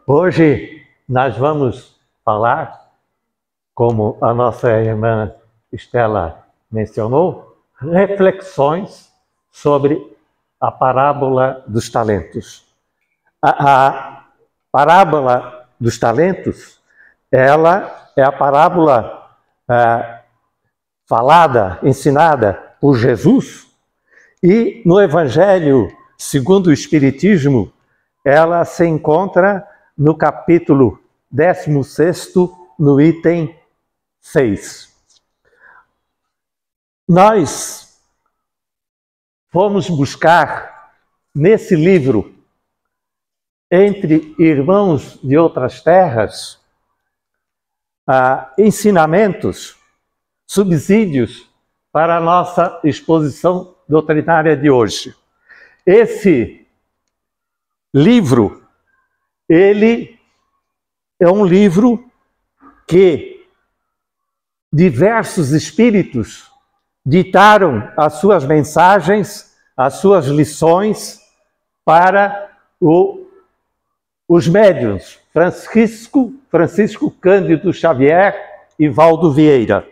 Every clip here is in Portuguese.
Hoje nós vamos falar, como a nossa irmã Estela mencionou, reflexões sobre a parábola dos talentos. A parábola dos talentos, ela é a parábola falada, ensinada por Jesus, e no Evangelho segundo o Espiritismo, ela se encontra no capítulo 16º, no item 6. Nós fomos buscar nesse livro, entre irmãos de outras terras, ensinamentos, subsídios para a nossa exposição doutrinária de hoje. Esse livro, ele é um livro que diversos espíritos ditaram as suas mensagens, as suas lições para os médiuns Francisco Cândido Xavier e Valdo Vieira.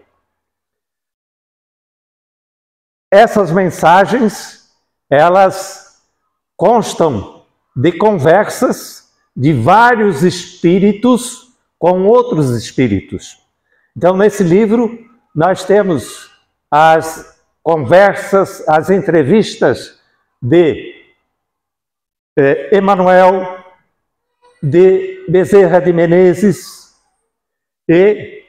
Essas mensagens, elas constam de conversas de vários espíritos com outros espíritos. Então, nesse livro, nós temos as conversas, as entrevistas de Emanuel, de Bezerra de Menezes, e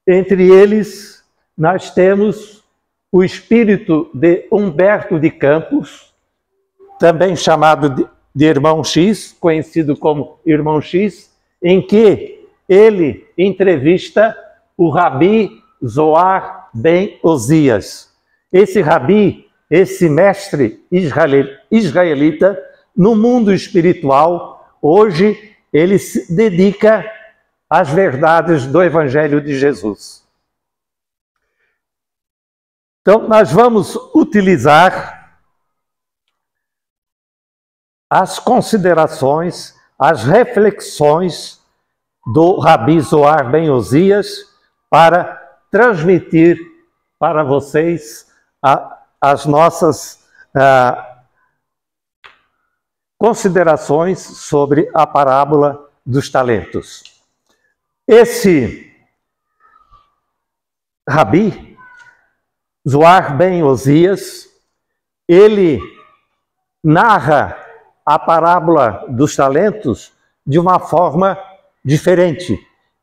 entre eles nós temos o espírito de Humberto de Campos, também chamado de Irmão X, conhecido como Irmão X, em que ele entrevista o Rabi Zohar ben Osias. Esse Rabi, esse mestre israelita, no mundo espiritual, hoje ele se dedica às verdades do Evangelho de Jesus. Então, nós vamos utilizar as considerações, as reflexões do Rabi Zohar ben Osias para transmitir para vocês as nossas considerações sobre a parábola dos talentos. Esse Rabi Zohar ben Osias, ele narra a parábola dos talentos de uma forma diferente.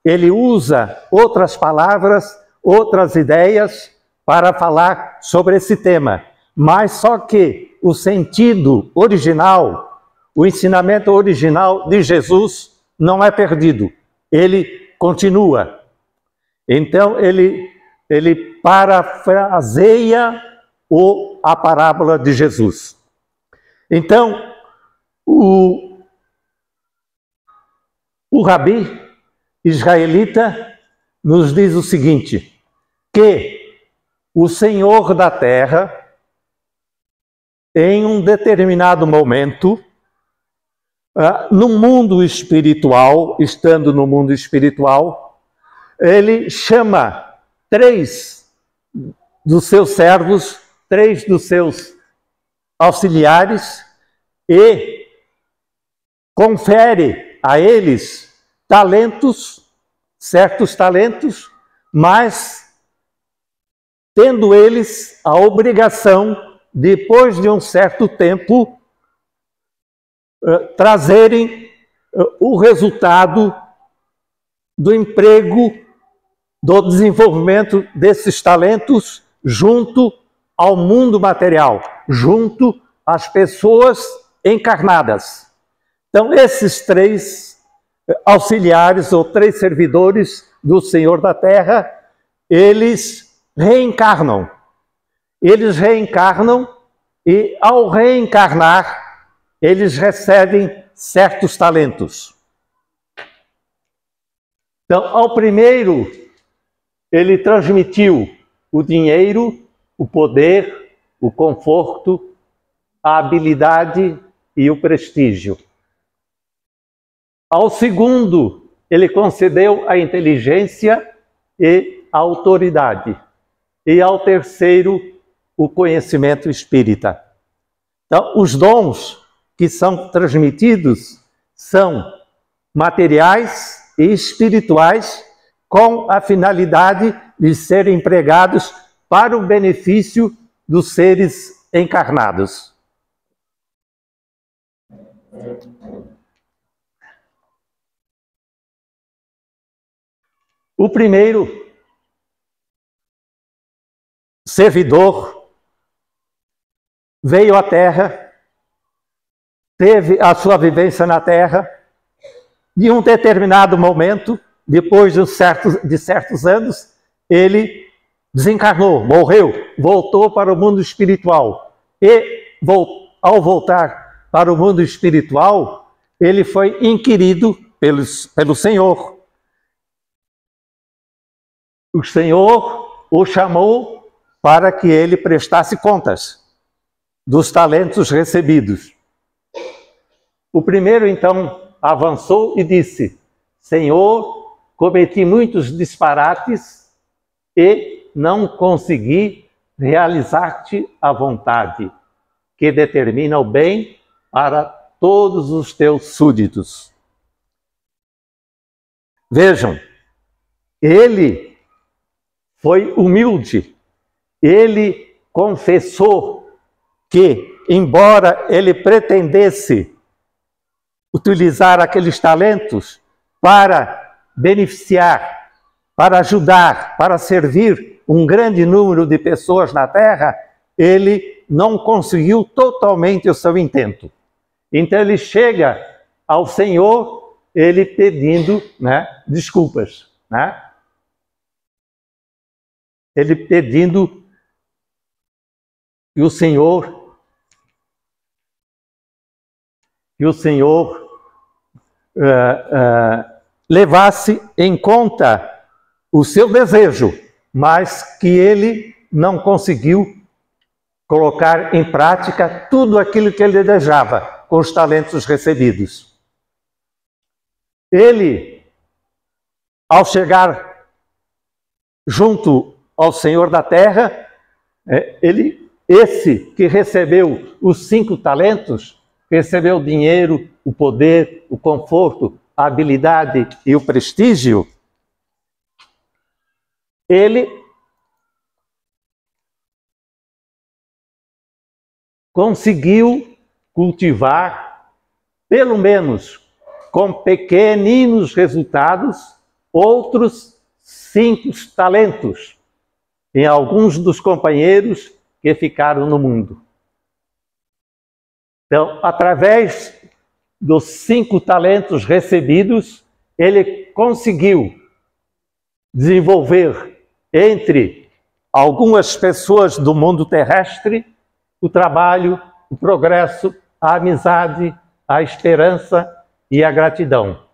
Ele usa outras palavras, outras ideias para falar sobre esse tema. Mas só que o sentido original, o ensinamento original de Jesus não é perdido. Ele continua. Então, ele parafraseia a parábola de Jesus. Então, o Rabi israelita nos diz o seguinte, que o Senhor da Terra, em um determinado momento, no mundo espiritual, estando no mundo espiritual, ele chama 3 dos seus servos, 3 dos seus auxiliares e confere a eles talentos, certos talentos, mas tendo eles a obrigação, depois de um certo tempo, trazerem o resultado do emprego, do desenvolvimento desses talentos junto ao mundo material, junto às pessoas encarnadas. Então, esses 3 auxiliares ou 3 servidores do Senhor da Terra, eles reencarnam. Eles reencarnam e, ao reencarnar, eles recebem certos talentos. Então, ao primeiro, ele transmitiu o dinheiro, o poder, o conforto, a habilidade e o prestígio. Ao segundo, ele concedeu a inteligência e a autoridade. E ao terceiro, o conhecimento espírita. Então, os dons que são transmitidos são materiais e espirituais, com a finalidade de serem empregados para o benefício dos seres encarnados. O primeiro servidor veio à Terra, teve a sua vivência na Terra, de um determinado momento, depois de certos anos, ele desencarnou, morreu, voltou para o mundo espiritual. E, ao voltar para o mundo espiritual, ele foi inquirido pelo Senhor. O Senhor o chamou para que ele prestasse contas dos talentos recebidos. O primeiro, então, avançou e disse: Senhor, cometi muitos disparates e não consegui realizar-te a vontade, que determina o bem para todos os teus súditos. Vejam, ele foi humilde, ele confessou que, embora ele pretendesse utilizar aqueles talentos para beneficiar, para ajudar, para servir um grande número de pessoas na Terra, ele não conseguiu totalmente o seu intento. Então ele chega ao Senhor, ele pedindo, desculpas, ele pedindo que o Senhor levasse em conta o seu desejo, mas que ele não conseguiu colocar em prática tudo aquilo que ele desejava com os talentos recebidos. Ele, ao chegar junto ao Senhor da Terra, esse que recebeu os 5 talentos, recebeu o dinheiro, o poder, o conforto, a habilidade e o prestígio, ele conseguiu cultivar, pelo menos com pequeninos resultados, outros 5 talentos em alguns dos companheiros que ficaram no mundo. Então, através dos 5 talentos recebidos, ele conseguiu desenvolver entre algumas pessoas do mundo terrestre o trabalho, o progresso, a amizade, a esperança e a gratidão.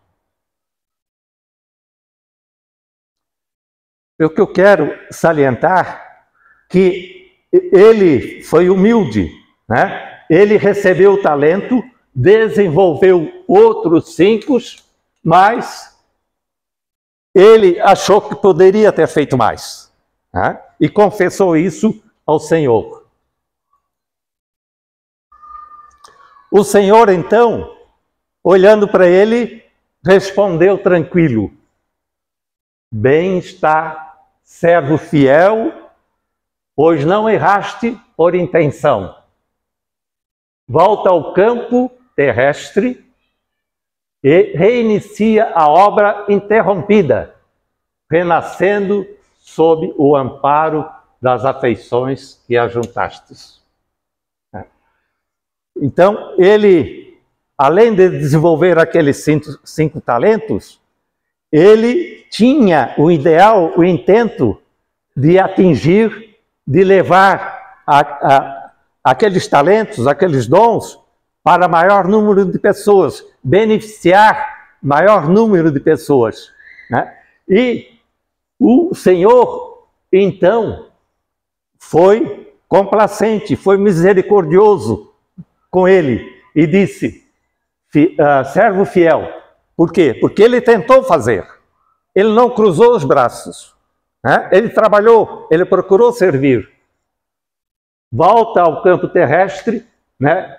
O que eu quero salientar que ele foi humilde, Ele recebeu o talento, desenvolveu outros 5, mas ele achou que poderia ter feito mais, e confessou isso ao Senhor. O Senhor, então, olhando para ele, respondeu tranquilo: Bem está, servo fiel, pois não erraste por intenção. Volta ao campo terrestre e reinicia a obra interrompida, renascendo sob o amparo das afeições que ajuntastes. Então, ele, além de desenvolver aqueles 5 talentos, ele tinha o ideal, o intento de atingir, de levar aqueles talentos, aqueles dons, para maior número de pessoas, beneficiar maior número de pessoas. E o Senhor, então, foi complacente, foi misericordioso com ele e disse: servo fiel, Por quê? Porque ele tentou fazer. Ele não cruzou os braços. Né? Ele trabalhou, ele procurou servir. Volta ao campo terrestre, né?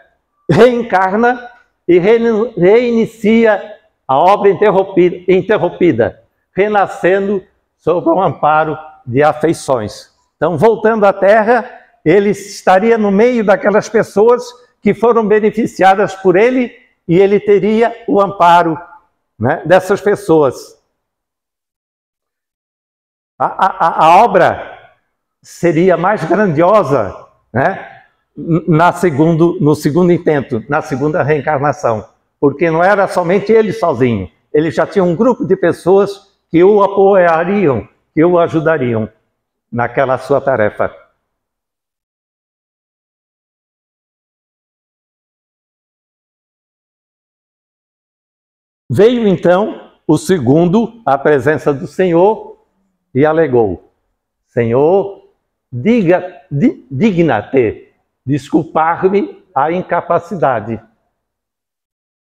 Reencarna e reinicia a obra interrompida, renascendo sob o amparo de afeições. Então, voltando à Terra, ele estaria no meio daquelas pessoas que foram beneficiadas por ele e ele teria o amparo, né, dessas pessoas. A obra seria mais grandiosa, né, no segundo intento, na segunda reencarnação, porque não era somente ele sozinho, ele já tinha um grupo de pessoas que o apoiariam, que o ajudariam naquela sua tarefa. Veio então o segundo à presença do Senhor e alegou: Senhor, digna-te desculpar-me a incapacidade.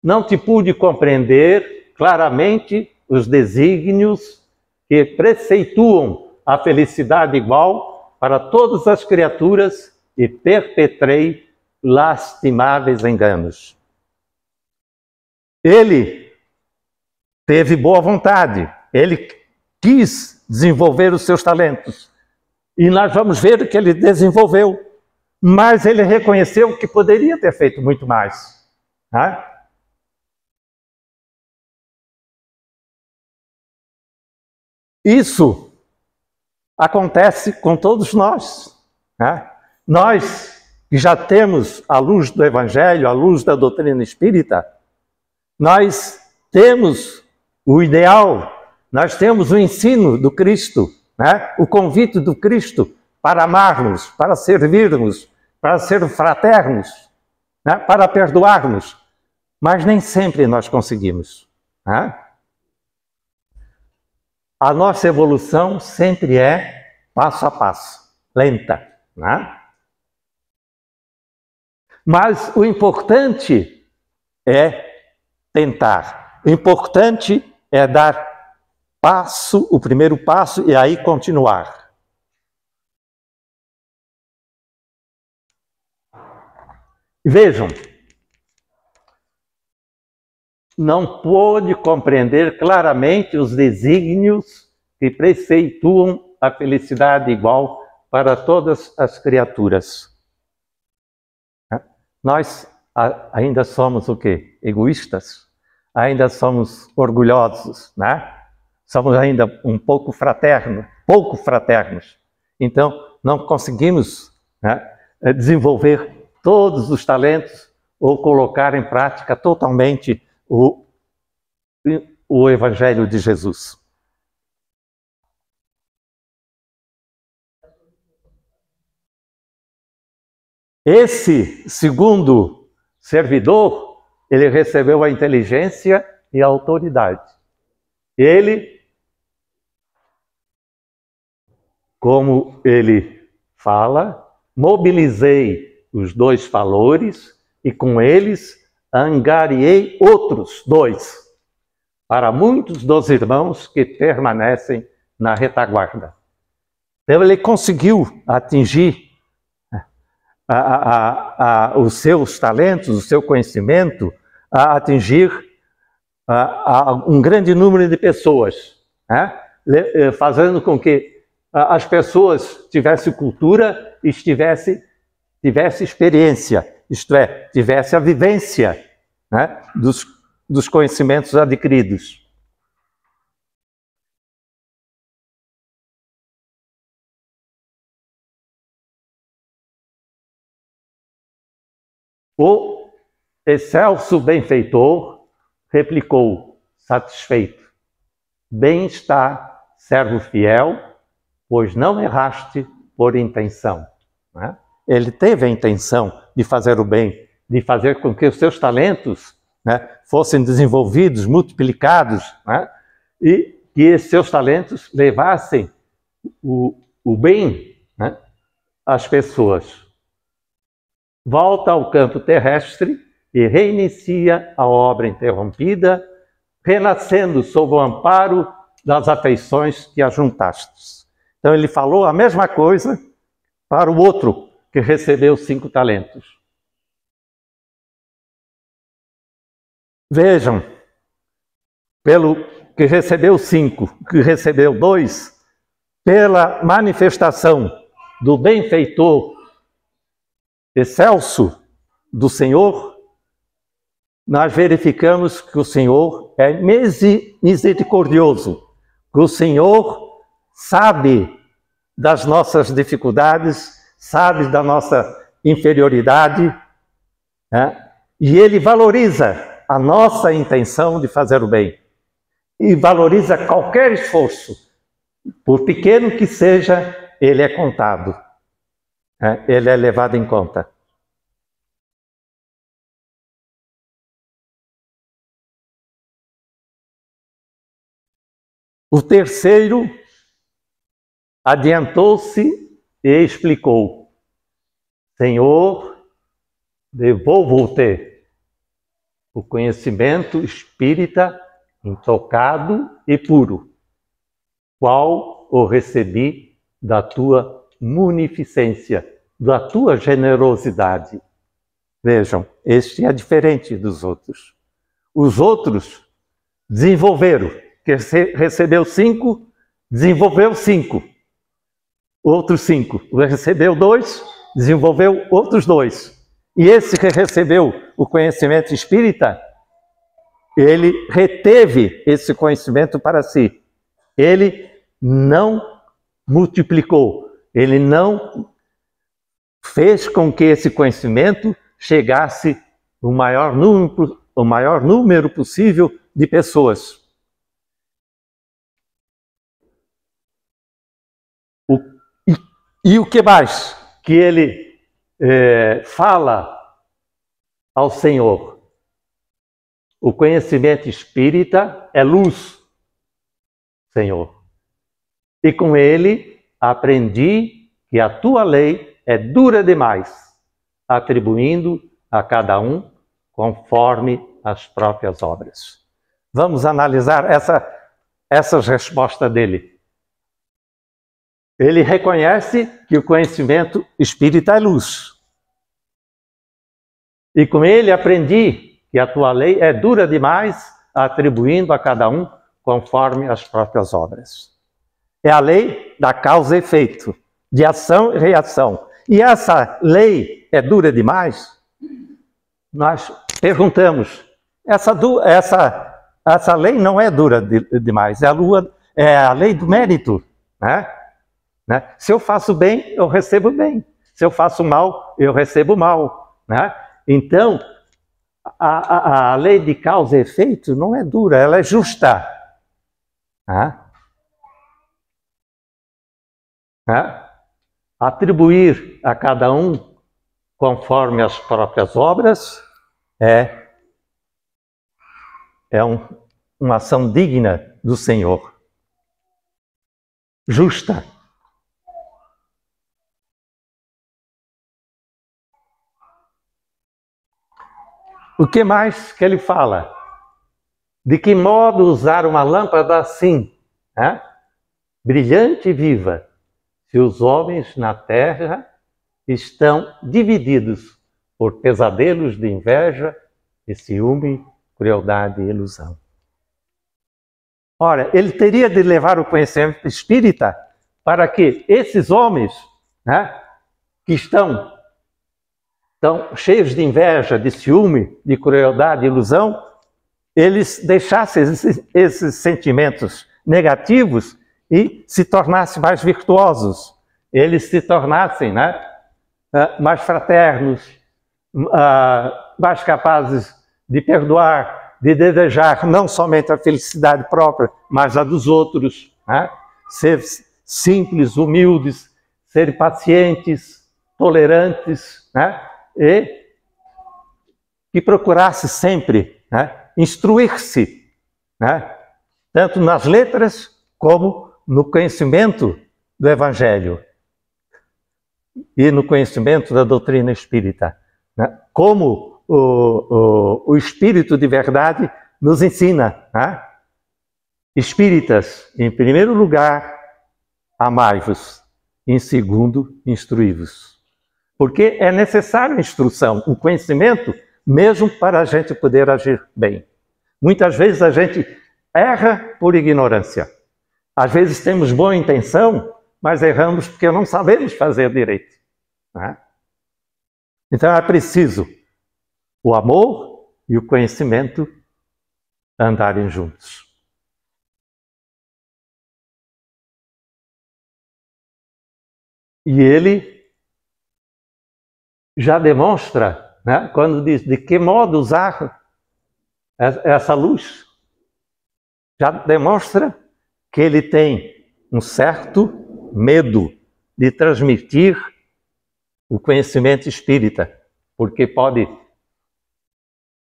Não te pude compreender claramente os desígnios que preceituam a felicidade igual para todas as criaturas e perpetrei lastimáveis enganos. Ele teve boa vontade, ele quis desenvolver os seus talentos. E nós vamos ver que ele desenvolveu, mas ele reconheceu que poderia ter feito muito mais. Né? Isso acontece com todos nós. Né? Nós que já temos a luz do Evangelho, a luz da doutrina espírita, nós temos o ideal, nós temos o ensino do Cristo, né? O convite do Cristo para amarmos, para servirmos, para ser fraternos, né? Para perdoarmos, mas nem sempre nós conseguimos. Né? A nossa evolução sempre é passo a passo, lenta. Né? Mas o importante é tentar. O importante é dar o primeiro passo e aí continuar. Vejam, não pôde compreender claramente os desígnios que preceituam a felicidade igual para todas as criaturas. Nós ainda somos o quê? Egoístas? Ainda somos orgulhosos, né? Somos ainda um pouco fraternos. Então, não conseguimos, né, desenvolver todos os talentos ou colocar em prática totalmente o Evangelho de Jesus. Esse segundo servidor, ele recebeu a inteligência e a autoridade. Ele, como ele fala, mobilizei os dois valores e com eles angariei outros dois, para muitos dos irmãos que permanecem na retaguarda. Então ele conseguiu atingir os seus talentos, o seu conhecimento, a atingir um grande número de pessoas, né? Fazendo com que as pessoas tivessem cultura e tivessem experiência, isto é, tivesse a vivência, né, dos conhecimentos adquiridos. O excelso benfeitor replicou, satisfeito: bem está, servo fiel, pois não erraste por intenção. Né? Ele teve a intenção de fazer o bem, de fazer com que os seus talentos, né, fossem desenvolvidos, multiplicados, né, e que esses seus talentos levassem o bem, né, às pessoas. Volta ao campo terrestre e reinicia a obra interrompida, renascendo sob o amparo das afeições que ajuntastes. Então ele falou a mesma coisa para o outro que recebeu 5 talentos. Vejam, pelo que recebeu 5, que recebeu 2, pela manifestação do benfeitor excelso do Senhor, nós verificamos que o Senhor é misericordioso, que o Senhor sabe das nossas dificuldades, sabe da nossa inferioridade, né? E Ele valoriza a nossa intenção de fazer o bem e valoriza qualquer esforço, por pequeno que seja, ele é contado, né? Ele é levado em conta. O terceiro adiantou-se e explicou: Senhor, devolvo-te o conhecimento espírita intocado e puro, qual o recebi da tua munificência, da tua generosidade. Vejam, este é diferente dos outros. Os outros desenvolveram, que recebeu 5, desenvolveu 5. Outros 5. Recebeu 2, desenvolveu outros 2. E esse que recebeu o conhecimento espírita, ele reteve esse conhecimento para si. Ele não multiplicou, ele não fez com que esse conhecimento chegasse o maior número possível de pessoas. E o que mais que ele fala ao Senhor? O conhecimento espírita é luz, Senhor. E com ele aprendi que a tua lei é dura demais, atribuindo a cada um conforme as próprias obras. Vamos analisar essas respostas dele. Ele reconhece que o conhecimento espírita é luz. E com ele aprendi que a tua lei é dura demais, atribuindo a cada um conforme as próprias obras. É a lei da causa e efeito, de ação e reação. E essa lei é dura demais? Nós perguntamos, essa lei não é dura demais, é a lei do mérito, né? Se eu faço bem, eu recebo bem. Se eu faço mal, eu recebo mal, né? Então, a lei de causa e efeito não é dura, ela é justa. Atribuir a cada um conforme as próprias obras é uma ação digna do Senhor. Justa. O que mais que ele fala? De que modo usar uma lâmpada assim, brilhante e viva, se os homens na terra estão divididos por pesadelos de inveja, de ciúme, crueldade e ilusão. Ora, ele teria de levar o conhecimento espírita para que esses homens, que estão cheios de inveja, de ciúme, de crueldade e ilusão, eles deixassem esses sentimentos negativos e se tornassem mais virtuosos. Eles se tornassem mais fraternos, mais capazes de perdoar, de desejar não somente a felicidade própria, mas a dos outros. Ser simples, humildes, ser pacientes, tolerantes, e que procurasse sempre instruir-se, tanto nas letras como no conhecimento do Evangelho e no conhecimento da doutrina espírita. Como o Espírito de verdade nos ensina, né? Espíritas, em primeiro lugar, amai-vos. Em segundo, instruí-vos. Porque é necessário instrução, o conhecimento, mesmo para a gente poder agir bem. Muitas vezes a gente erra por ignorância. Às vezes temos boa intenção, mas erramos porque não sabemos fazer direito, né? Então é preciso o amor e o conhecimento andarem juntos. E ele já demonstra, né, quando diz de que modo usar essa luz, já demonstra que ele tem um certo medo de transmitir o conhecimento espírita, porque pode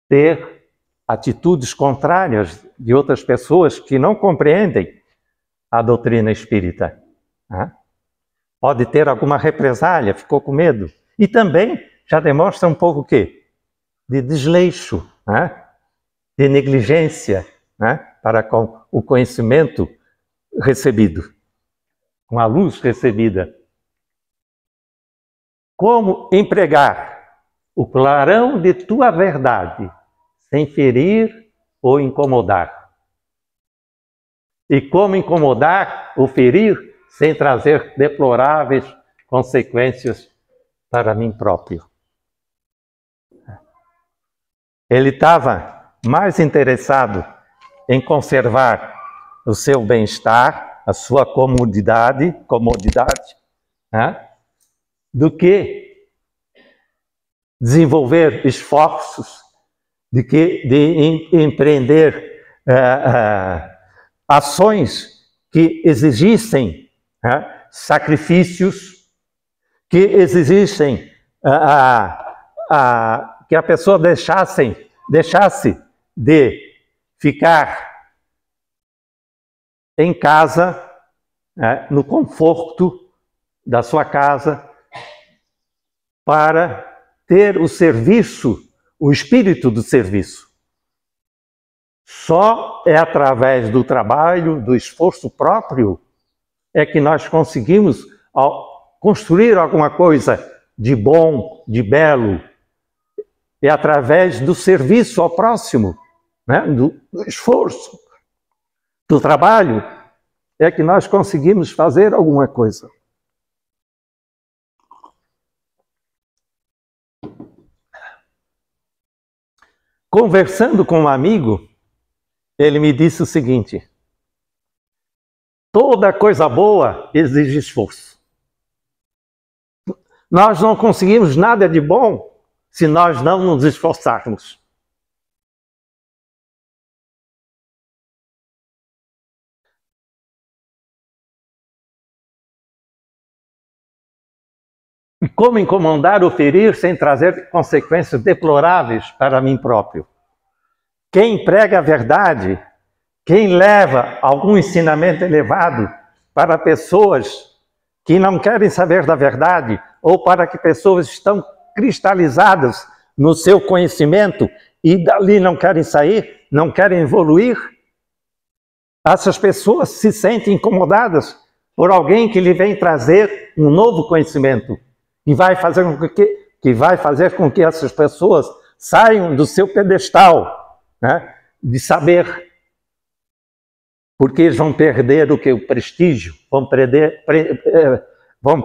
ter atitudes contrárias de outras pessoas que não compreendem a doutrina espírita, né? Pode ter alguma represália, ficou com medo. E também já demonstra um pouco o quê? De desleixo, né? De negligência, né? Para com o conhecimento recebido, com a luz recebida. Como empregar o clarão de tua verdade sem ferir ou incomodar? E como incomodar ou ferir sem trazer deploráveis consequências para mim próprio? Ele estava mais interessado em conservar o seu bem-estar, a sua comodidade, né? Do que desenvolver esforços, de empreender ações que exigissem sacrifícios, que exigissem que a pessoa deixasse de ficar em casa, no conforto da sua casa, para ter o serviço, o espírito do serviço. Só é através do trabalho, do esforço próprio, é que nós conseguimos construir alguma coisa de bom, de belo. É através do serviço ao próximo, né? do esforço, do trabalho, é que nós conseguimos fazer alguma coisa. Conversando com um amigo, ele me disse o seguinte: toda coisa boa exige esforço. Nós não conseguimos nada de bom se nós não nos esforçarmos. E como incomodar ou ferir sem trazer consequências deploráveis para mim próprio? Quem prega a verdade, quem leva algum ensinamento elevado para pessoas que não querem saber da verdade, ou para que pessoas estão cristalizadas no seu conhecimento e dali não querem sair, não querem evoluir, essas pessoas se sentem incomodadas por alguém que lhe vem trazer um novo conhecimento e vai fazer com que essas pessoas saiam do seu pedestal, né, de saber, porque eles vão perder o que? O prestígio, vão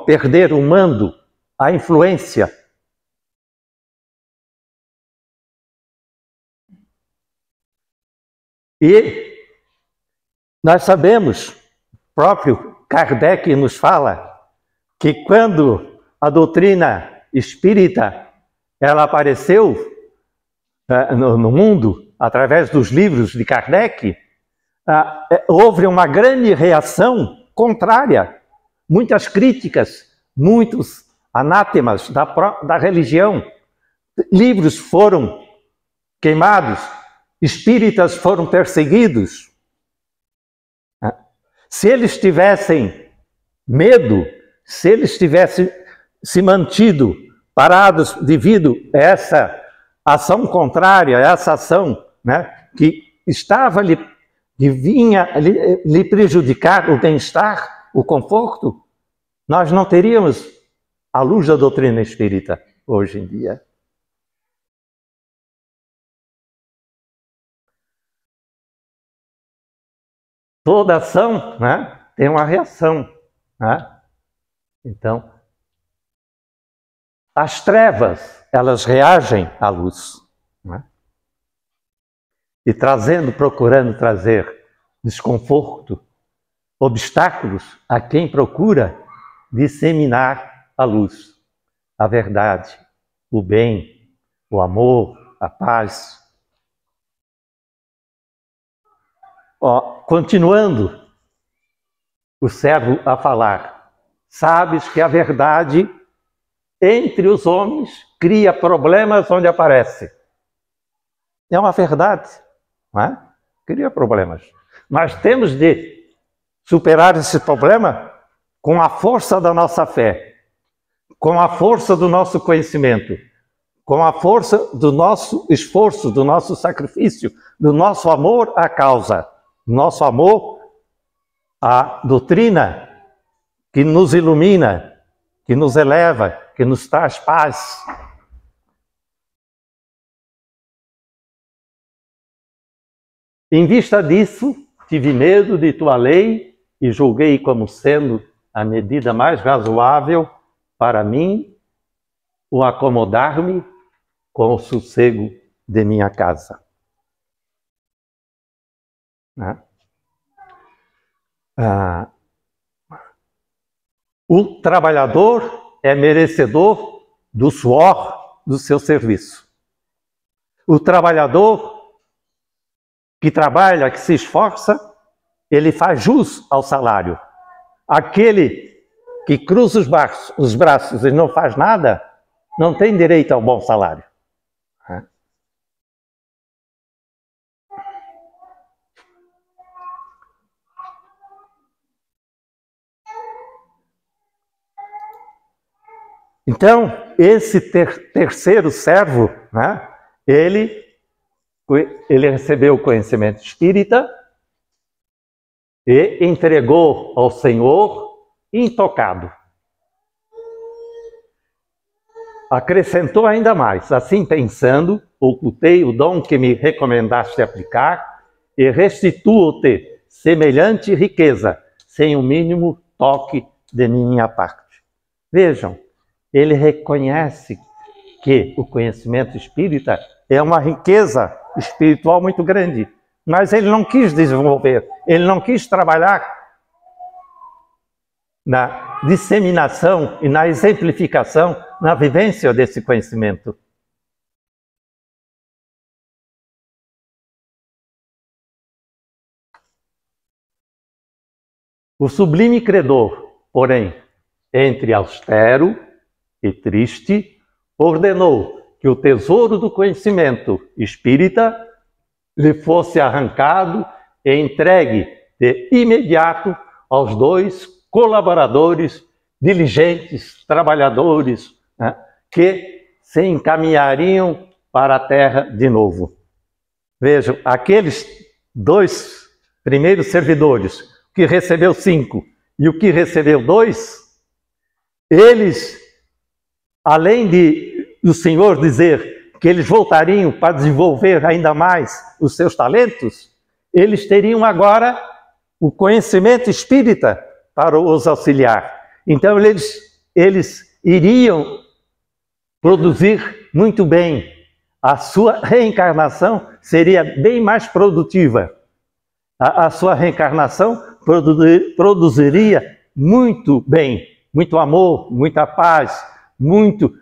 perder o mando, a influência. E nós sabemos, o próprio Kardec nos fala, que quando a doutrina espírita ela apareceu no mundo, através dos livros de Kardec, houve uma grande reação contrária, muitas críticas, muitos anátemas da religião. Livros foram queimados, espíritas foram perseguidos. Se eles tivessem medo, se eles tivessem se mantido parados devido a essa ação contrária, a essa ação, né, que que vinha lhe prejudicar o bem-estar, o conforto, nós não teríamos a luz da doutrina espírita hoje em dia. Toda ação, né, tem uma reação. Né? Então, as trevas, elas reagem à luz. Né? E procurando trazer desconforto, obstáculos a quem procura disseminar a luz, a verdade, o bem, o amor, a paz. Continuando, o servo a falar, sabes que a verdade entre os homens cria problemas onde aparece. É uma verdade, não é? Cria problemas. Mas temos de superar esse problema com a força da nossa fé, com a força do nosso conhecimento, com a força do nosso esforço, do nosso sacrifício, do nosso amor à causa, do nosso amor à doutrina que nos ilumina, que nos eleva, que nos traz paz. Em vista disso, tive medo de tua lei e julguei como sendo a medida mais razoável para mim o acomodar-me com o sossego de minha casa. O trabalhador é merecedor do suor do seu serviço. O trabalhador que trabalha, que se esforça, ele faz jus ao salário. Aquele que cruza os braços e não faz nada, não tem direito ao bom salário. Então, esse terceiro servo, né, ele recebeu o conhecimento espírita e entregou ao Senhor intocado. Acrescentou ainda mais, assim pensando, ocultei o dom que me recomendaste aplicar e restituo-te semelhante riqueza, sem o mínimo toque de minha parte. Vejam, ele reconhece que o conhecimento espírita é uma riqueza espiritual muito grande, mas ele não quis desenvolver, ele não quis trabalhar na disseminação e na exemplificação, na vivência desse conhecimento. O sublime credor, porém, entre austero e triste, ordenou que o tesouro do conhecimento espírita lhe fosse arrancado e entregue de imediato aos dois colaboradores, diligentes, trabalhadores, né, que se encaminhariam para a terra de novo. Vejam, aqueles dois primeiros servidores, o que recebeu 5 e o que recebeu 2, eles, além de o Senhor dizer que eles voltariam para desenvolver ainda mais os seus talentos, eles teriam agora o conhecimento espírita para os auxiliar. Então eles iriam produzir muito bem. A sua reencarnação seria bem mais produtiva. A sua reencarnação produziria muito bem, muito amor, muita paz, muito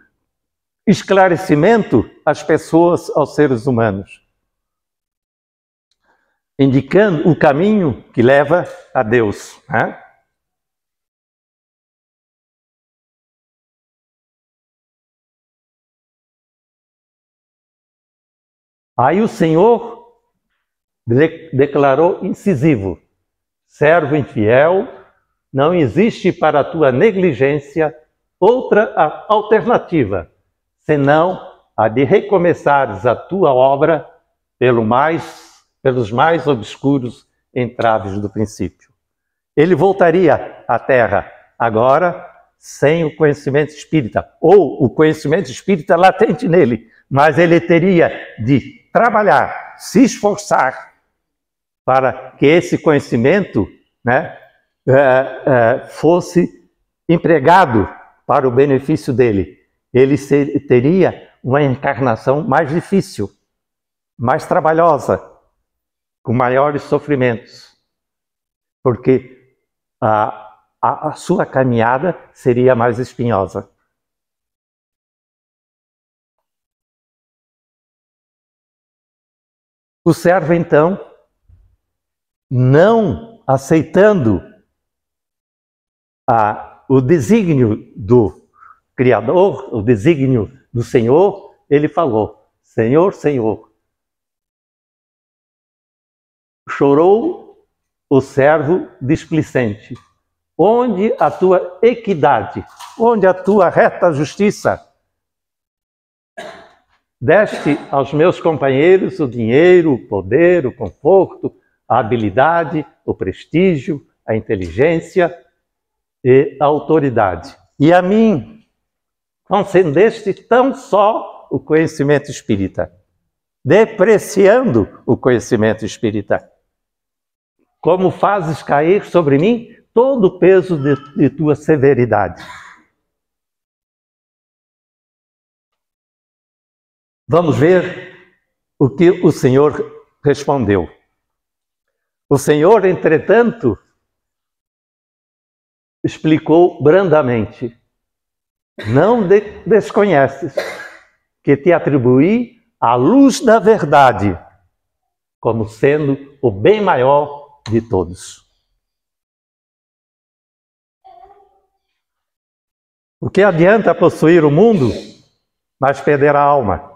esclarecimento às pessoas, aos seres humanos, indicando o caminho que leva a Deus. Né? Aí o Senhor declarou incisivo: servo infiel, não existe para a tua negligência outra alternativa, senão a de recomeçares a tua obra pelo mais pelos mais obscuros entraves do princípio. Ele voltaria à Terra, agora sem o conhecimento espírita, ou o conhecimento espírita latente nele, mas ele teria de trabalhar, se esforçar para que esse conhecimento, né, fosse empregado para o benefício dele. Ele teria uma encarnação mais difícil, mais trabalhosa, com maiores sofrimentos, porque a sua caminhada seria mais espinhosa. O servo, então, não aceitando o desígnio do Criador, o desígnio do Senhor, ele falou: Senhor, Senhor. Chorou o servo displicente: onde a tua equidade, onde a tua reta justiça? Deste aos meus companheiros o dinheiro, o poder, o conforto, a habilidade, o prestígio, a inteligência e a autoridade. E a mim concedeste tão só o conhecimento espírita, depreciando o conhecimento espírita. Como fazes cair sobre mim todo o peso de tua severidade. Vamos ver o que o Senhor respondeu. O Senhor, entretanto, explicou brandamente: não desconheces que te atribuí a luz da verdade como sendo o bem maior de todos. O que adianta possuir o mundo, mas perder a alma?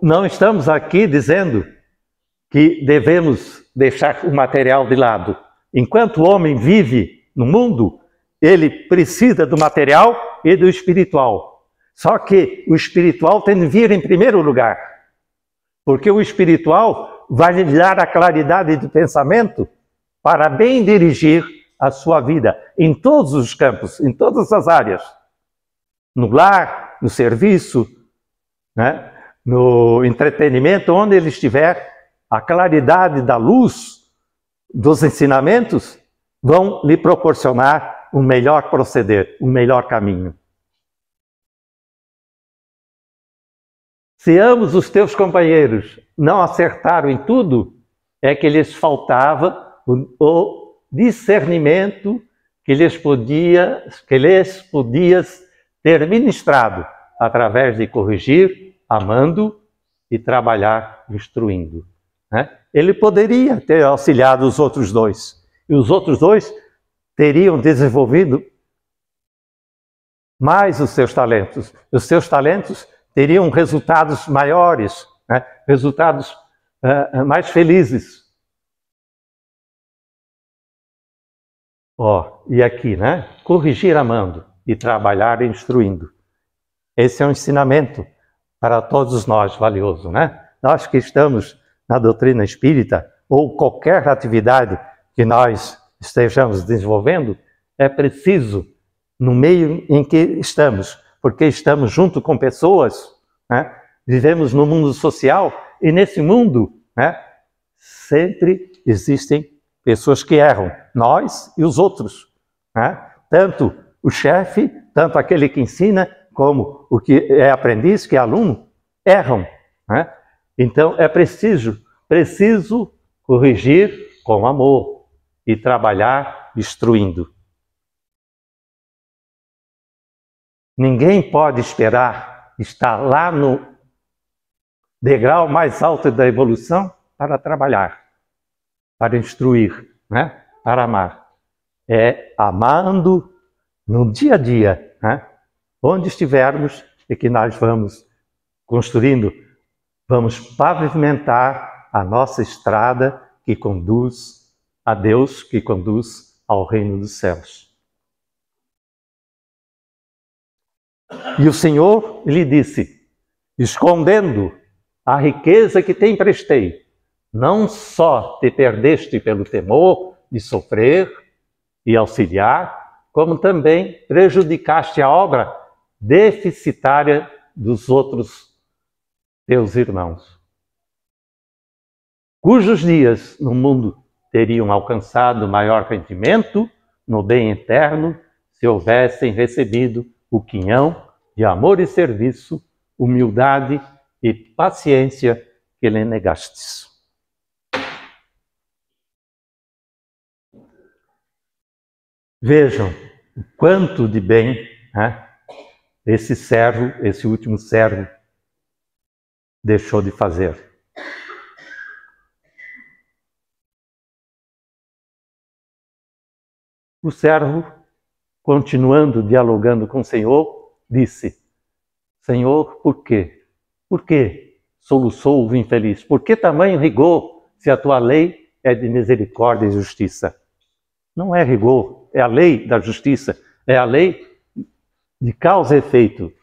Não estamos aqui dizendo que devemos deixar o material de lado. Enquanto o homem vive no mundo, ele precisa do material e do espiritual. Só que o espiritual tem de vir em primeiro lugar, porque o espiritual vai lhe dar a claridade de pensamento para bem dirigir a sua vida em todos os campos, em todas as áreas. No lar, no serviço, né? No entretenimento, onde ele estiver, a claridade da luz dos ensinamentos vão lhe proporcionar um melhor proceder, um melhor caminho. Se ambos os teus companheiros não acertaram em tudo, é que lhes faltava o discernimento que lhes podias ter ministrado através de corrigir, amando e trabalhar instruindo. Ele poderia ter auxiliado os outros dois, e os outros dois teriam desenvolvido mais os seus talentos. Os seus talentos teriam resultados maiores, resultados mais felizes. E aqui, corrigir amando e trabalhar instruindo. Esse é um ensinamento para todos nós valioso, Nós que estamos na doutrina espírita, ou qualquer atividade que nós estejamos desenvolvendo, é preciso, no meio em que estamos, porque estamos junto com pessoas, vivemos no mundo social, e nesse mundo, sempre existem pessoas que erram, nós e os outros, tanto o chefe, tanto aquele que ensina, como o que é aprendiz, que é aluno, erram. Então é preciso corrigir com amor e trabalhar instruindo. Ninguém pode esperar estar lá no degrau mais alto da evolução para trabalhar, para instruir, para amar. É amando no dia a dia, onde estivermos, é que nós vamos construindo, vamos pavimentar a nossa estrada que conduz a Deus, que conduz ao reino dos céus. E o Senhor lhe disse, escondendo a riqueza que te emprestei, não só te perdeste pelo temor de sofrer e auxiliar, como também prejudicaste a obra deficitária dos outros teus irmãos, cujos dias no mundo teriam alcançado maior rendimento no bem eterno se houvessem recebido o quinhão de amor e serviço, humildade e paciência que lhe negastes. Vejam o quanto de bem esse servo, esse último servo, deixou de fazer. O servo, continuando dialogando com o Senhor, disse: Senhor, por quê? Por que soluçou o infeliz? Por que tamanho rigor, se a tua lei é de misericórdia e justiça? Não é rigor, é a lei da justiça, é a lei de causa e efeito.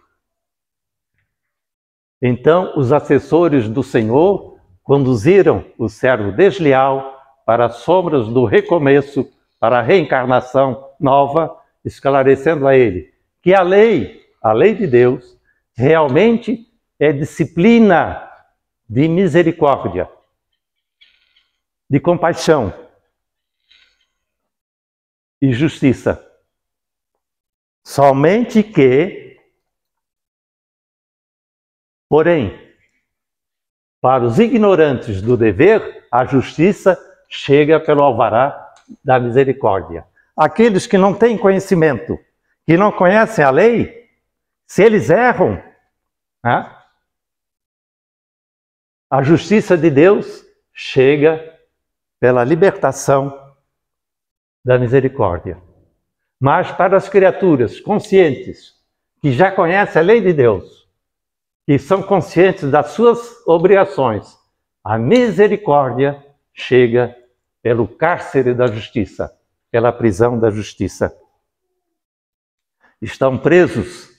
Então, os assessores do Senhor conduziram o servo desleal para as sombras do recomeço, para a reencarnação nova, esclarecendo a ele que a lei de Deus, realmente é disciplina de misericórdia, de compaixão e justiça. Somente que, porém, para os ignorantes do dever, a justiça chega pelo alvará da misericórdia. Aqueles que não têm conhecimento, que não conhecem a lei, se eles erram, a justiça de Deus chega pela libertação da misericórdia. Mas para as criaturas conscientes, que já conhecem a lei de Deus, que são conscientes das suas obrigações, a misericórdia chega pelo cárcere da justiça, pela prisão da justiça. Estão presos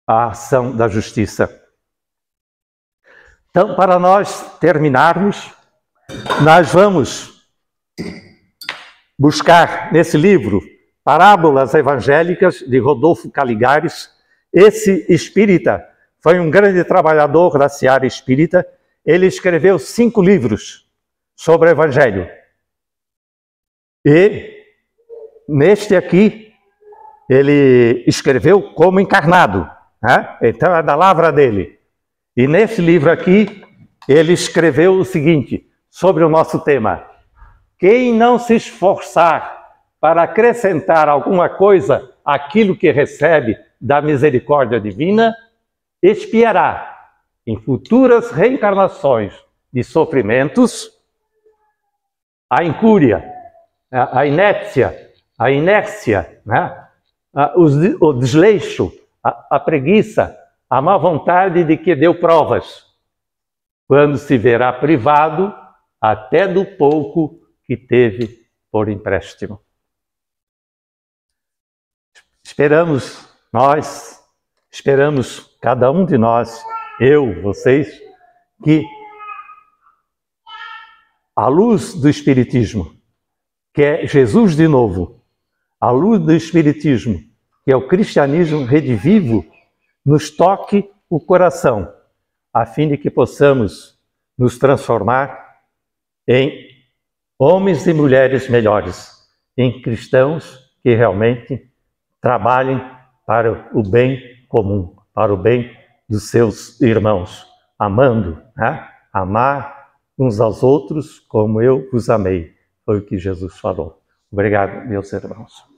à ação da justiça. Então, para nós terminarmos, nós vamos buscar nesse livro Parábolas Evangélicas, de Rodolfo Caligares. Esse espírita foi um grande trabalhador da seara espírita. Ele escreveu 5 livros sobre o Evangelho. E neste aqui, ele escreveu como encarnado. Então é da lavra dele. E nesse livro aqui, ele escreveu o seguinte, sobre o nosso tema: quem não se esforçar para acrescentar alguma coisa àquilo que recebe da misericórdia divina, expiará em futuras reencarnações de sofrimentos a incúria, a inépcia, a inércia, o desleixo, a preguiça, a má vontade de que deu provas, quando se verá privado até do pouco que teve por empréstimo. Esperamos cada um de nós, eu, vocês, que a luz do Espiritismo, que é Jesus de novo, a luz do Espiritismo, que é o cristianismo redivivo, nos toque o coração, a fim de que possamos nos transformar em homens e mulheres melhores, em cristãos que realmente trabalhem para o bem comum, para o bem dos seus irmãos, amando, amar uns aos outros como eu vos amei. Foi o que Jesus falou. Obrigado, meus irmãos.